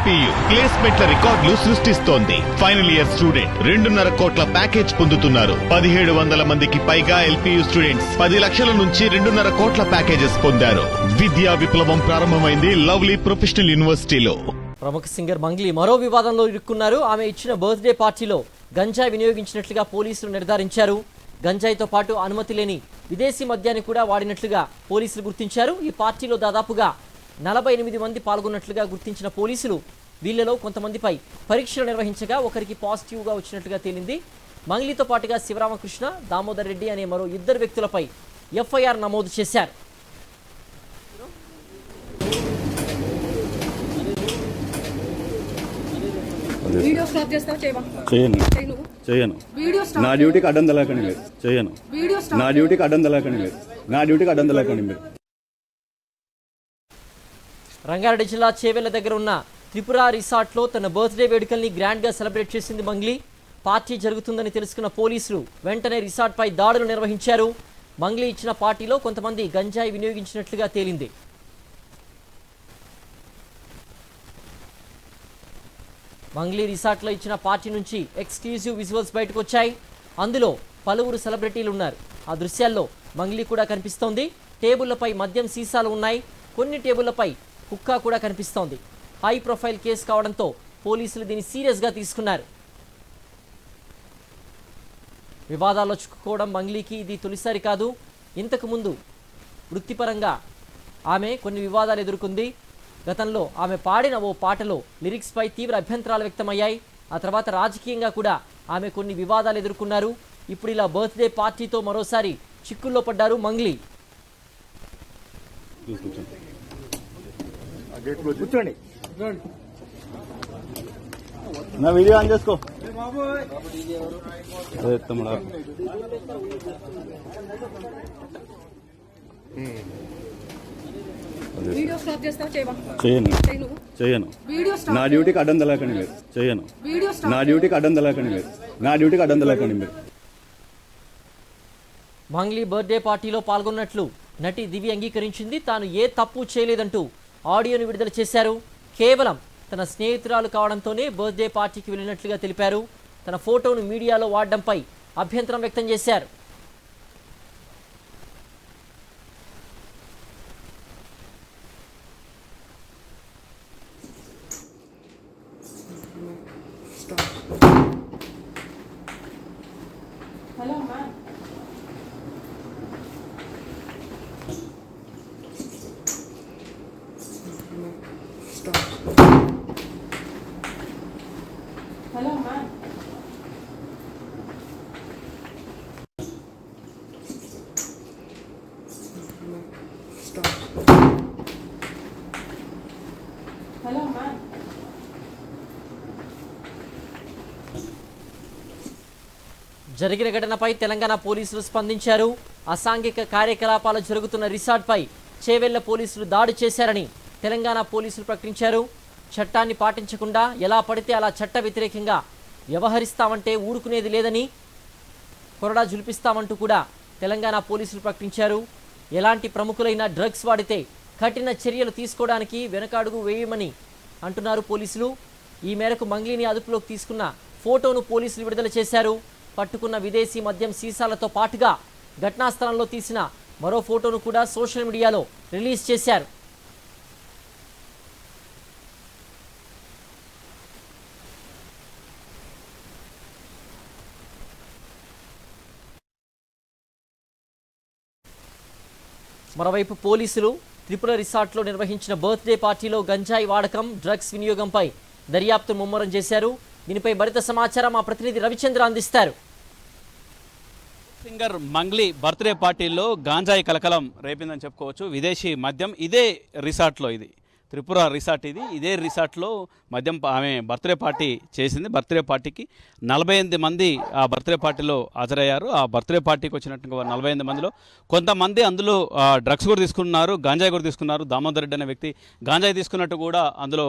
ఎల్పీయు ప్లేస్మెంట్ల రికార్డులు సృష్టిస్తోంది. Final year student 2.5 కోట్ల ప్యాకేజ్ పొందుతున్నారు. 1700 మందికి పైగా ఎల్పీయు స్టూడెంట్స్ 10 లక్షల నుంచి 2.5 కోట్ల ప్యాకేజెస్ పొందారు. విద్యా విప్లవం ప్రారంభమైంది లవ్లీ ప్రొఫెషనల్ యూనివర్సిటీలో. ప్రముఖ సింగర్ మంగ్లీ మరో వివాదంలో ఇరుక్కున్నారు. ఆమె ఇచ్చిన బర్త్డే పార్టీలో గంజాయి వినియోగించినట్లుగా పోలీసులు నిర్ధారించారు. గంజాయితో పాటు అనుమతి లేని విదేశీ మద్యాన్ని కూడా వాడినట్లుగా పోలీసులు గుర్తించారు. ఈ పార్టీలో దాదాపుగా 48 మంది పాల్గొన్నట్లుగా గుర్తించిన పోలీసులు వీళ్లలో కొంతమందిపై పరీక్షలు నిర్వహించగా ఒకరికి పాజిటివ్గా వచ్చినట్లుగా తేలింది. మంగ్లీతో పాటుగా శివరామకృష్ణ, దామోదర్ రెడ్డి అనే మరో 2 వ్యక్తులపై ఎఫ్ఐఆర్ నమోదు చేశారు. చేయను. నా డ్యూటీకి అడ్డం తెలకండి మీరు. చేయను. నా డ్యూటీకి అడ్డం తెలకండి మీరు. నా డ్యూటీకి అడ్డం తెలకండి మీరు. రంగారెడ్డి జిల్లా చేవెళ్ల దగ్గర ఉన్న త్రిపుర రిసార్ట్లో తన బర్త్డే వేడుకల్ని గ్రాండ్గా సెలబ్రేట్ చేసింది మంగ్లీ. పార్టీ జరుగుతుందని తెలుసుకున్న పోలీసులు వెంటనే రిసార్ట్పై దాడులు నిర్వహించారు. మంగ్లీ ఇచ్చిన పార్టీలో కొంతమంది గంజాయి వినియోగించినట్లుగా తేలింది. మంగ్లీ రిసార్ట్లో ఇచ్చిన పార్టీ నుంచి ఎక్స్క్లూజివ్ విజువల్స్ బయటకు వచ్చాయి. అందులో పలువురు సెలబ్రిటీలు ఉన్నారు. ఆ దృశ్యాల్లో మంగ్లీ కూడా కనిపిస్తోంది. టేబుళ్లపై మద్యం సీసాలు ఉన్నాయి. కొన్ని టేబుళ్లపై కుక్క కూడా కనిపిస్తోంది. హై ప్రొఫైల్ కేసు కావడంతో పోలీసులు దీన్ని సీరియస్గా తీసుకున్నారు. వివాదాల్లో చిక్కుకోవడం మంగ్లీకి ఇది తొలిసారి కాదు. ఇంతకు ముందు వృత్తిపరంగా ఆమె కొన్ని వివాదాలు ఎదుర్కొంది. గతంలో ఆమె పాడిన ఓ పాటలో లిరిక్స్పై తీవ్ర అభ్యంతరాలు వ్యక్తమయ్యాయి. ఆ తర్వాత రాజకీయంగా కూడా ఆమె కొన్ని వివాదాలు ఎదుర్కొన్నారు. ఇప్పుడు ఇలా బర్త్డే పార్టీతో మరోసారి చిక్కుల్లో పడ్డారు మంగ్లీ. కూర్చోండి. నా వీడియో ఆన్ చేసుకో. చేయను. నా డ్యూటీకి అడ్డం తెలకండి మీరు. చేయను. నా డ్యూటీకి అడ్డం తెలకండి మీరు. నా డ్యూటీకి అడ్డం తెలకండి మీరు. మంగ్లీ బర్త్డే పార్టీలో పాల్గొన్నట్లు నటి దివి అంగీకరించింది. తాను ఏ తప్పు చేయలేదంటూ ఆడియోను విడుదల చేశారు. కేవలం తన స్నేహితురాలు కావడంతోనే బర్త్డే పార్టీకి వెళ్ళినట్లుగా తెలిపారు. తన ఫోటోను మీడియాలో వాడడంపై అభ్యంతరం వ్యక్తం చేశారు. Hello, ma'am. Stop. Hello, ma'am. Stop. Hello, ma'am. జరిగిన ఘటనపై తెలంగాణ పోలీసులు స్పందించారు. అసాంఘిక కార్యకలాపాలు జరుగుతున్న రిసార్ట్పై చేవెళ్ల పోలీసులు దాడి చేశారని తెలంగాణ పోలీసులు ప్రకటించారు. చట్టాన్ని పాటించకుండా ఎలా పడితే అలా చట్ట వ్యతిరేకంగా వ్యవహరిస్తామంటే ఊరుకునేది లేదని, కొరడా జులిపిస్తామంటూ కూడా తెలంగాణ పోలీసులు ప్రకటించారు. ఎలాంటి ప్రముఖులైన డ్రగ్స్ వాడితే కఠిన చర్యలు తీసుకోవడానికి వెనకాడుగు వేయమని అంటున్నారు పోలీసులు. ఈ మేరకు మంగ్లీని అదుపులోకి తీసుకున్న ఫోటోను పోలీసులు విడుదల చేశారు. పట్టుకున్న విదేశీ మద్యం సీసాలతో పాటుగా ఘటనా స్థలంలో తీసిన మరో ఫోటోను కూడా సోషల్ మీడియాలో రిలీజ్ చేశారు. మరోవైపు పోలీసులు త్రిపుర రిసార్ట్లో నిర్వహించిన బర్త్డే పార్టీలో గంజాయి వాడకం, డ్రగ్స్ వినియోగంపై దర్యాప్తు ముమ్మరం చేశారు. దీనిపై మరింత సమాచారం మా ప్రతినిధి రవిచంద్ర అందిస్తారు. సింగర్ మంగ్లీ బర్త్డే పార్టీలో గాంజాయి కలకలం రేపిందని చెప్పుకోవచ్చు. విదేశీ మద్యం ఇదే రిసార్ట్లో, ఇది త్రిపుర రిసార్ట్, ఇదే రిసార్ట్లో మద్యం ఆమె బర్త్డే పార్టీ చేసింది. బర్త్డే పార్టీకి 48 మంది ఆ బర్త్డే పార్టీలో హాజరయ్యారు. ఆ బర్త్డే పార్టీకి వచ్చినట్టు 48 మందిలో కొంతమంది అందులో డ్రగ్స్ కూడా తీసుకున్నారు, గాంజాయి కూడా తీసుకున్నారు. దామోదర్ రెడ్డి అనే వ్యక్తి గాంజాయి తీసుకున్నట్టు కూడా అందులో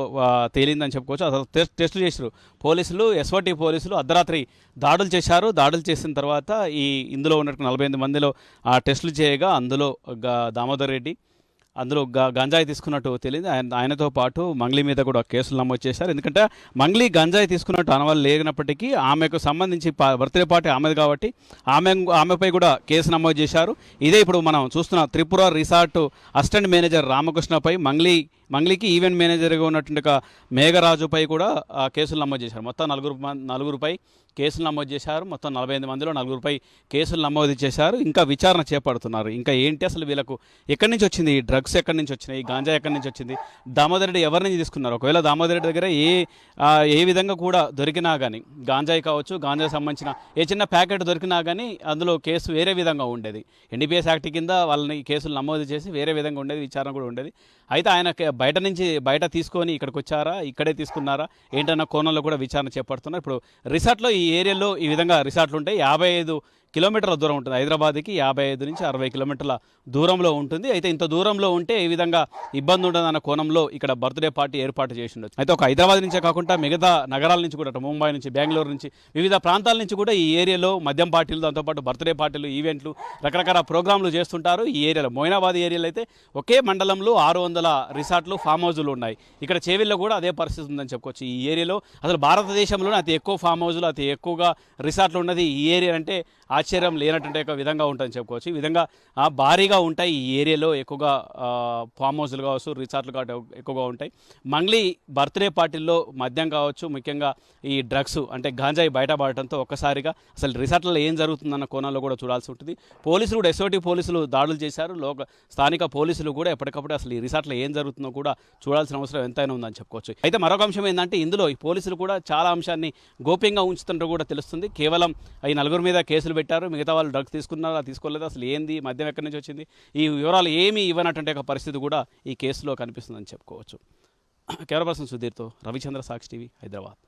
తేలిందని చెప్పుకోవచ్చు. అసలు టెస్టులు చేశారు పోలీసులు, ఎస్ఓటీ పోలీసులు అర్ధరాత్రి దాడులు చేశారు. దాడులు చేసిన తర్వాత ఇందులో ఉన్నట్టు 48 మందిలో ఆ టెస్టులు చేయగా అందులో దామోదర్ రెడ్డి, అందులో గంజాయి తీసుకున్నట్టు తెలియదు. ఆయనతో పాటు మంగ్లీ మీద కూడా కేసులు నమోదు చేశారు. ఎందుకంటే మంగ్లీ గంజాయి తీసుకున్నట్టు అనవాళ్ళు లేనప్పటికీ ఆమెకు సంబంధించి బర్త్డే పార్టీ ఆమెది కాబట్టి ఆమెపై కూడా కేసు నమోదు చేశారు. ఇదే ఇప్పుడు మనం చూస్తున్న త్రిపుర రిసార్ట్ అసిస్టెంట్ మేనేజర్ రామకృష్ణపై మంగ్లీకి ఈవెంట్ మేనేజర్గా ఉన్నటువంటి మేఘరాజుపై కూడా కేసులు నమోదు చేశారు. మొత్తం నలుగురుపై కేసులు నమోదు చేశారు. మొత్తం 45 మందిలో 4గురిపై కేసులు నమోదు చేశారు. ఇంకా విచారణ చేపడుతున్నారు. ఇంకా ఏంటి అసలు వీళ్ళకు ఎక్కడి నుంచి వచ్చింది, ఈ డ్రగ్స్ ఎక్కడి నుంచి వచ్చినాయి, ఈ గాంజా ఎక్కడి నుంచి వచ్చింది, దామోదర్ రెడ్డి ఎవరి నుంచి తీసుకున్నారు, ఒకవేళ దామోదర్ రెడ్డి దగ్గర ఏ విధంగా కూడా దొరికినా కానీ గాంజాయి కావచ్చు, గాంజాకి సంబంధించిన ఏ చిన్న ప్యాకెట్ దొరికినా కానీ అందులో కేసు వేరే విధంగా ఉండేది. ఎన్డీపీఎస్ యాక్ట్ కింద వాళ్ళని కేసులు నమోదు చేసి వేరే విధంగా ఉండేది, విచారణ కూడా ఉండేది. అయితే ఆయన బయట తీసుకొని ఇక్కడికి వచ్చారా, ఇక్కడే తీసుకున్నారా ఏంటన్న కోణంలో కూడా విచారణ చేపడుతున్నారు. ఇప్పుడు రిసార్ట్లో ఈ ఏరియాలో ఈ విధంగా రిసార్ట్లు ఉంటాయి. 55 కిలోమీటర్ల దూరం ఉంటుంది. హైదరాబాద్కి 55 నుంచి 60 కిలోమీటర్ల దూరంలో ఉంటుంది. అయితే ఇంత దూరంలో ఉంటే ఈ విధంగా ఇబ్బంది ఉండదన్న కోణంలో ఇక్కడ బర్త్డే పార్టీ ఏర్పాటు చేసి ఉండొచ్చు. అయితే ఒక హైదరాబాద్ నుంచే కాకుండా మిగతా నగరాల నుంచి కూడా, ముంబై నుంచి, బెంగళూరు నుంచి, వివిధ ప్రాంతాల నుంచి కూడా ఈ ఏరియాలో మద్యం పార్టీలు, దాంతోపాటు బర్త్డే పార్టీలు, ఈవెంట్లు, రకరకాల ప్రోగ్రాంలు చేస్తుంటారు. ఈ ఏరియాలో మొయినాబాద్ ఏరియాలో అయితే ఒకే మండలంలో 600 రిసార్ట్లు, ఫామ్ హౌజులు ఉన్నాయి. ఇక్కడ చేవెల్లో కూడా అదే పరిస్థితి ఉందని చెప్పుకోవచ్చు. ఈ ఏరియాలో అసలు భారతదేశంలోనే అతి ఎక్కువ ఫామ్ హౌజులు, అతి ఎక్కువగా రిసార్ట్లు ఉన్నది ఈ ఏరియా అంటే ఆశ్చర్యం లేనటువంటి ఒక విధంగా ఉంటుందని చెప్పుకోవచ్చు. ఈ విధంగా భారీగా ఉంటాయి ఈ ఏరియాలో, ఎక్కువగా ఫామ్ హౌస్లు కావచ్చు, రిసార్ట్లు కావచ్చు ఎక్కువగా ఉంటాయి. మంగ్లీ బర్త్డే పార్టీల్లో మద్యం కావచ్చు, ముఖ్యంగా ఈ డ్రగ్స్ అంటే గాంజాయి బయటపడటంతో ఒక్కసారిగా అసలు రిసార్ట్లలో ఏం జరుగుతుందన్న కోణంలో కూడా చూడాల్సి ఉంటుంది. పోలీసులు కూడా ఎస్ఓటీ పోలీసులు దాడులు చేశారు. స్థానిక పోలీసులు కూడా ఎప్పటికప్పుడు అసలు ఈ రిసార్ట్లో ఏం జరుగుతుందో కూడా చూడాల్సిన అవసరం ఎంతైనా ఉందని చెప్పుకోవచ్చు. అయితే మరొక అంశం ఏంటంటే ఇందులో ఈ పోలీసులు కూడా చాలా అంశాన్ని గోప్యంగా ఉంచుతుంటూ కూడా తెలుస్తుంది. కేవలం ఈ 4 మీద కేసులు పెట్టారు, మిగతా వాళ్ళు డ్రగ్స్ తీసుకున్నారా తీసుకోలేదు, అసలు ఏంది, మద్యం ఎక్కడి నుంచి వచ్చింది, ఈ వివరాలు ఏమీ ఇవ్వనటువంటి ఒక పరిస్థితి కూడా ఈ కేసులో కనిపిస్తుందని చెప్పుకోవచ్చు. కెమెరా పర్సన్ సుధీర్తో రవిచంద్ర, సాక్షి టీవీ, హైదరాబాద్.